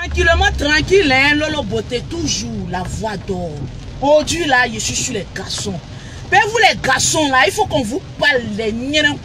Tranquillement, tranquille, hein, Lolo Beauté, toujours la voix d'or. Aujourd'hui, là, je suis sur les garçons. Mais vous, les garçons, là, il faut qu'on vous parle des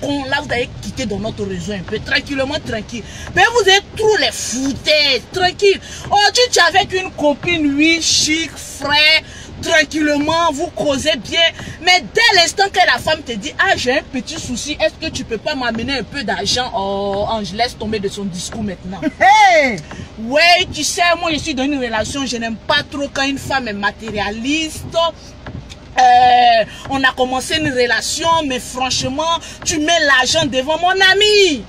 cons. Là, vous allez quitter dans notre réseau un peu. Tranquillement, tranquille. Mais vous êtes trop les foutaises. Tranquille. Aujourd'hui, tu es avec une copine, oui, chic, frais. Tranquillement, vous causez bien. Mais dès l'instant que la femme te dit, ah, j'ai un petit souci, est-ce que tu peux pas m'amener un peu d'argent? Oh, je laisse tomber de son discours maintenant. Hey! Ouais, tu sais, moi, je suis dans une relation, je n'aime pas trop quand une femme est matérialiste. On a commencé une relation, mais franchement, tu mets l'argent devant mon ami.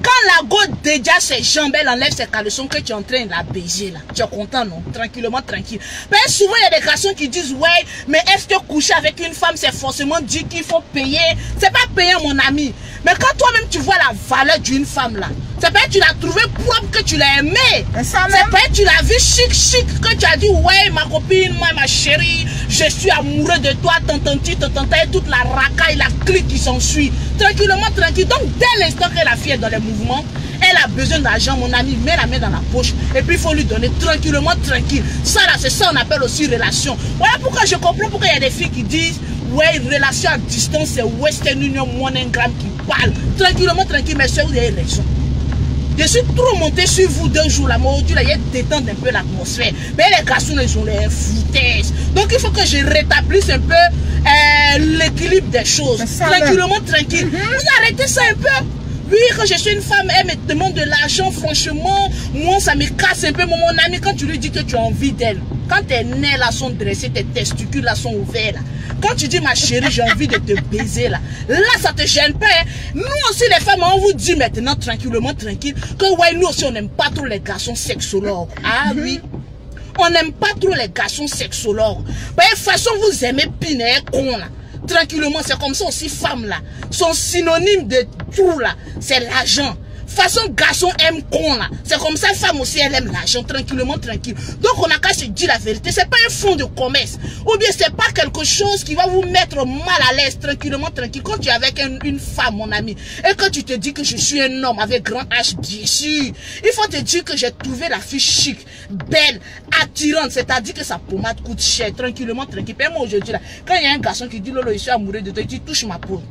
Quand la go déjà ses jambes, elle enlève ses caleçons que tu es en train de la baiser là. Tu es content, non? Tranquillement, tranquille. Mais souvent, il y a des garçons qui disent, ouais, mais est-ce que coucher avec une femme, c'est forcément dit qu'il faut payer? C'est pas payer, mon ami. Mais quand toi-même, tu vois la valeur d'une femme là, c'est pas que tu l'as trouvé propre, que tu l'as aimé. C'est pas que tu l'as vu chic, que tu as dit, ouais, ma copine, moi, ma chérie, je suis amoureux de toi, tantantante, et toute la racaille, la clique qui s'ensuit. Tranquillement, tranquille. Donc, dès l'instant que la fille est dans les mouvements, elle a besoin d'argent, mon ami, met la main dans la poche. Et puis, il faut lui donner tranquillement, tranquille. Ça, là, c'est ça qu'on appelle aussi relation. Voilà pourquoi je comprends pourquoi il y a des filles qui disent, ouais, relation à distance, c'est Western Union, MoneyGram qui parle. Tranquillement, tranquille, mais c'est vous avez raison. Je suis trop monté sur vous 2 jours là, mais aujourd'hui, là, il y a détendre un peu l'atmosphère. Mais les garçons, ils ont les foutaises. Donc, il faut que je rétablisse un peu l'équilibre des choses. Tranquillement, tranquille. Vous arrêtez ça un peu. Oui, quand je suis une femme, elle me demande de l'argent, franchement, moi, ça me casse un peu. Mon ami, quand tu lui dis que tu as envie d'elle, quand tes nez là sont dressés, tes testicules là sont ouverts là, quand tu dis ma chérie, j'ai envie de te baiser là, ça te gêne pas. Hein? Nous aussi les femmes, on vous dit maintenant tranquillement, tranquille, que ouais, nous aussi on n'aime pas trop les garçons sexologues. Ah oui, on n'aime pas trop les garçons sexologues. De toute façon, vous aimez piner con là. Tranquillement, c'est comme ça aussi, femmes là, sont synonymes de tout là, c'est l'argent. Façon garçon aime con là, c'est comme ça, femme aussi elle aime l'argent, tranquillement, tranquille. Donc on a qu'à se dire la vérité, c'est pas un fonds de commerce, ou bien c'est pas quelque chose qui va vous mettre mal à l'aise, tranquillement, tranquille. Quand tu es avec une femme, mon ami, et que tu te dis que je suis un homme avec grand H, bien sûr, il faut te dire que j'ai trouvé la fille chic, belle, attirante, c'est-à-dire que sa pommade coûte cher, tranquillement, tranquille. Mais moi aujourd'hui là, quand il y a un garçon qui dit Lolo, je suis amoureux de toi, tu touches ma peau.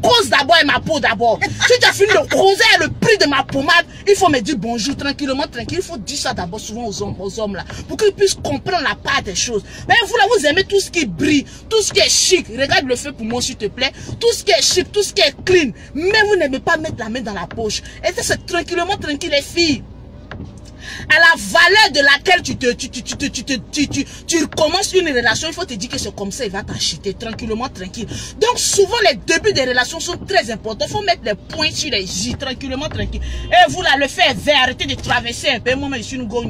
Cause d'abord et ma peau d'abord. Si tu as fini de causer le prix de ma pommade, il faut me dire bonjour, tranquillement, tranquille. Il faut dire ça d'abord souvent aux hommes là, pour qu'ils puissent comprendre la part des choses. Mais vous là, vous aimez tout ce qui brille, tout ce qui est chic. Regarde le feu pour moi s'il te plaît. Tout ce qui est chic, tout ce qui est clean. Mais vous n'aimez pas mettre la main dans la poche. Et ça c'est tranquillement, tranquille les filles. À la valeur de laquelle tu commences une relation, il faut te dire que c'est comme ça, il va t'acheter tranquillement, tranquille. Donc souvent les débuts des relations sont très importants. Il faut mettre les points sur les i, tranquillement, tranquille. Et vous là, le fait vert, arrêtez de traverser un peu. Moi, je suis une go,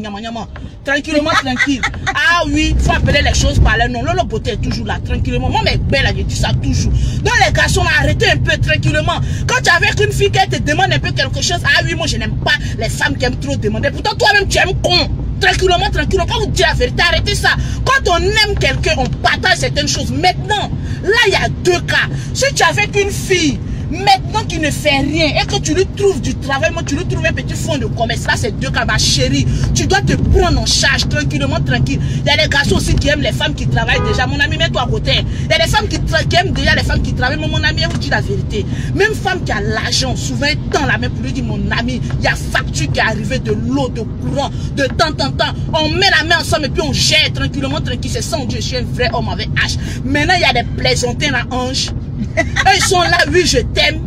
tranquillement, tranquille. Ah oui, il faut appeler les choses par leur nom. Lolo Beauté est toujours là, tranquillement. Moi, mais belle, je dis ça toujours. Donc les garçons, arrêtez un peu, tranquillement. Quand tu es avec une fille qui te demande un peu quelque chose, ah oui, moi je n'aime pas les femmes qui aiment trop demander. Pourtant, toi-même, tu aimes con. Tranquillement, tranquillement. Quand vous dites la vérité, arrêtez ça. Quand on aime quelqu'un, on partage certaines choses. Maintenant, là, il y a 2 cas. Si tu es avec une fille, maintenant qui ne fait rien, et que tu lui trouves du travail, moi tu lui trouves un petit fonds de commerce, là c'est 2 cas, ma chérie. Tu dois te prendre en charge, tranquillement, tranquille. Il y a des garçons aussi qui aiment les femmes qui travaillent déjà. Mon ami, mets-toi à côté. Il y a des femmes qui aiment déjà les femmes qui travaillent. Mais mon ami, elle vous dit la vérité. Même femme qui a l'argent, souvent elle tend la main pour lui dire, mon ami, il y a facture qui est arrivée de l'eau, de courant, de temps en temps. On met la main ensemble et puis on gère tranquillement, tranquille. C'est ça, Dieu, je suis un vrai homme avec H. Maintenant, il y a des plaisantins là, ange. Ils sont là, oui, je t'aime.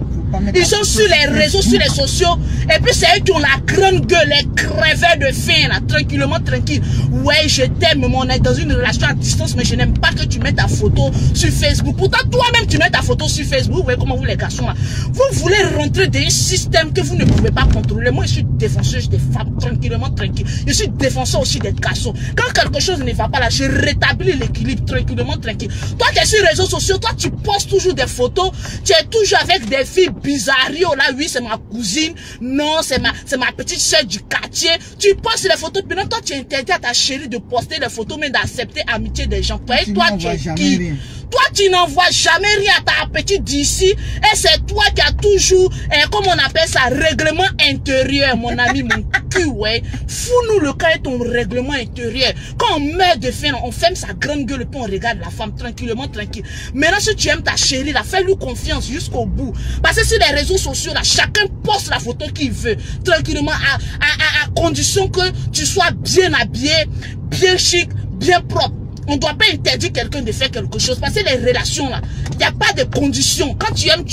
Ils sont sur les réseaux, sur les sociaux. Et puis c'est eux qui ont la grande gueule, les creveurs de faim, là, tranquillement, tranquille. Ouais, je t'aime, mais on est dans une relation à distance, mais je n'aime pas que tu mettes ta photo sur Facebook. Pourtant, toi-même, tu mets ta photo sur Facebook. Vous voyez comment vous, les garçons, là. Vous voulez rentrer dans un système que vous ne pouvez pas contrôler. Moi, je suis défenseuse des femmes, tranquillement, tranquille. Je suis défenseur aussi des garçons. Quand quelque chose ne va pas là, je rétablis l'équilibre, tranquillement, tranquille. Toi, tu es sur les réseaux sociaux, toi, tu postes toujours des photos. Tu es toujours avec des filles bizarrio, là, oui, c'est ma cousine. Non, c'est ma petite soeur du quartier. Tu postes les photos, puis non, toi, tu interdis à ta chérie de poster les photos, mais d'accepter amitié des gens. Toi, tu es qui? Toi, tu n'envoies jamais rien à ta petite d'ici. Et c'est toi qui as toujours, comment on appelle ça, règlement intérieur, mon ami, mon cul, ouais. Fous-nous le cas et ton règlement intérieur. Quand on meurt de faim, on ferme sa grande gueule et puis on regarde la femme tranquillement, tranquille. Maintenant, si tu aimes ta chérie, là, fais-lui confiance jusqu'au bout. Parce que sur les réseaux sociaux, là, chacun poste la photo qu'il veut, tranquillement, à condition que tu sois bien habillé, bien chic, bien propre. On ne doit pas interdire quelqu'un de faire quelque chose. Parce que les relations, là, il n'y a pas de conditions. Quand tu aimes,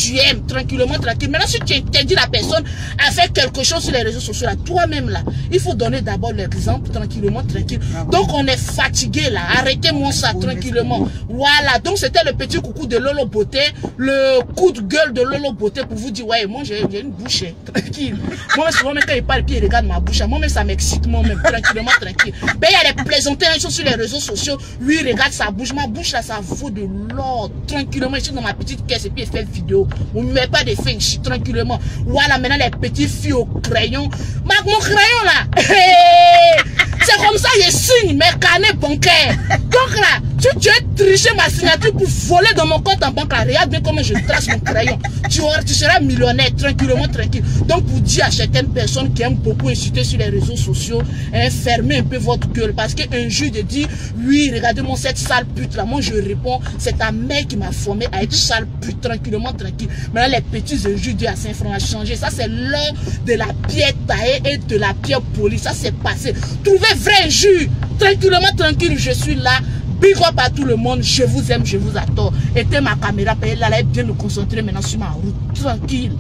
tranquillement, tranquille. Maintenant, si tu interdis la personne à faire quelque chose sur les réseaux sociaux, là, toi-même, là, il faut donner d'abord l'exemple, tranquillement, tranquille. Donc, on est fatigué, là. Arrêtez-moi ça, tranquillement. Voilà. Donc, c'était le petit coucou de Lolo Beauté, le coup de gueule de Lolo Beauté pour vous dire, ouais, moi, j'ai une bouche, tranquille. Moi, souvent, même quand il parle, puis il regarde ma bouche, moi-même, ça m'excite, moi-même, tranquillement, tranquille. Mais il y a des plaisanteries sur les réseaux sociaux. Lui, regarde sa bouche. Ma bouche là, ça vaut de l'or. Tranquillement, je suis dans ma petite caisse et puis il fait vidéo. On ne met pas de fin, je suis tranquillement. Voilà, maintenant les petites filles au crayon. Mon crayon là, c'est comme ça, je signe mes carnets bancaires. Donc là, tu as triché ma signature pour voler dans mon compte en banque là. Regarde bien comment je trace mon crayon. Tu seras millionnaire, tranquillement, tranquille. Donc, pour dire à certaines personnes qui aiment beaucoup insulter sur les réseaux sociaux, fermez un peu votre gueule. Parce qu'un jour de dire, oui, regardez-moi cette sale pute là. Moi, je réponds, c'est ta mère qui m'a formé à être sale pute, tranquillement, tranquille. Maintenant, les petits injures à Saint-Franc a changé. Ça, c'est l'heure de la pierre taillée et de la pierre polie. Ça, c'est passé. Trouvez vrai injure. Tranquillement, tranquille, je suis là. Big up à tout le monde, je vous aime, je vous adore. Éteins ma caméra, là, elle est bien me concentrer maintenant sur ma route. Tranquille.